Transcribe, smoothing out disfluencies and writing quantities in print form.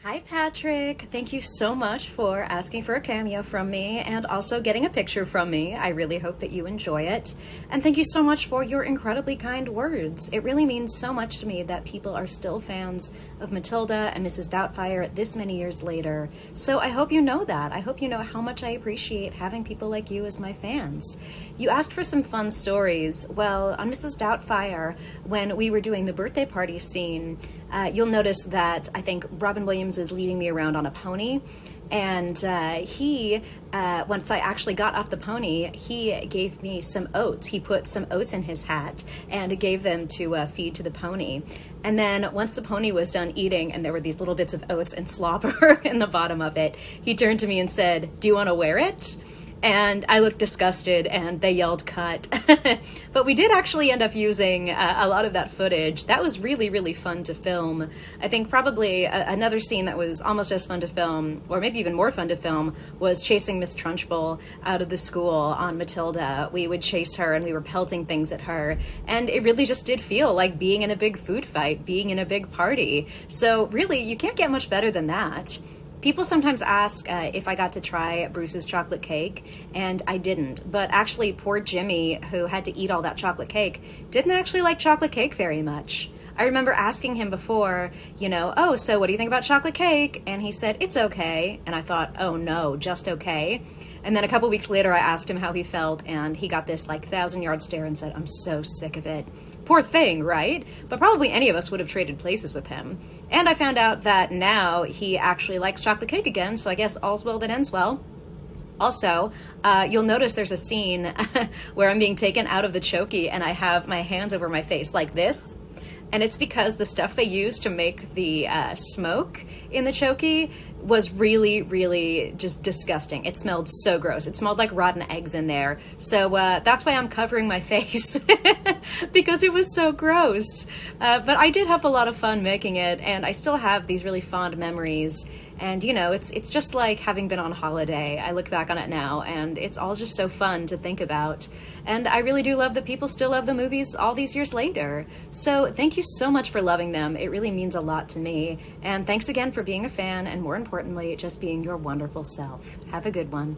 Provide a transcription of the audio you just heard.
Hi, Patrick. Thank you so much for asking for a cameo from me and also getting a picture from me. I really hope that you enjoy it. And thank you so much for your incredibly kind words. It really means so much to me that people are still fans of Matilda and Mrs. Doubtfire this many years later. So I hope you know that. I hope you know how much I appreciate having people like you as my fans. You asked for some fun stories. Well, on Mrs. Doubtfire, when we were doing the birthday party scene, you'll notice that I think Robin Williams is leading me around on a pony. And once I actually got off the pony, he gave me some oats. He put some oats in his hat and gave them to feed to the pony. And then once the pony was done eating and there were these little bits of oats and slobber in the bottom of it, he turned to me and said, "Do you want to wear it?" And I looked disgusted and they yelled cut. But we did actually end up using a lot of that footage. That was really, really fun to film. I think probably another scene that was almost as fun to film, or maybe even more fun to film, was chasing Miss Trunchbull out of the school on Matilda. We would chase her and we were pelting things at her. And it really just did feel like being in a big food fight, being in a big party. So really, you can't get much better than that. People sometimes ask if I got to try Bruce's chocolate cake, and I didn't. But actually, poor Jimmy, who had to eat all that chocolate cake, didn't actually like chocolate cake very much. I remember asking him before, "Oh, so what do you think about chocolate cake?" And he said, "It's okay." And I thought, "Oh no, just okay." And then a couple weeks later, I asked him how he felt, and he got this 1,000-yard stare and said, "I'm so sick of it." Poor thing, right? But probably any of us would have traded places with him. And I found out that now he actually likes chocolate cake again, so I guess all's well that ends well. Also, you'll notice there's a scene where I'm being taken out of the chokey and I have my hands over my face like this. And it's because the stuff they used to make the smoke in the chokey was really, really just disgusting. It smelled so gross. It smelled like rotten eggs in there. So that's why I'm covering my face, because it was so gross. But I did have a lot of fun making it, and I still have these really fond memories. And it's just like having been on holiday. I look back on it now, and it's all just so fun to think about. And I really do love that people still love the movies all these years later. So thank you so much for loving them. It really means a lot to me. And thanks again for being a fan, and more importantly, just being your wonderful self. Have a good one.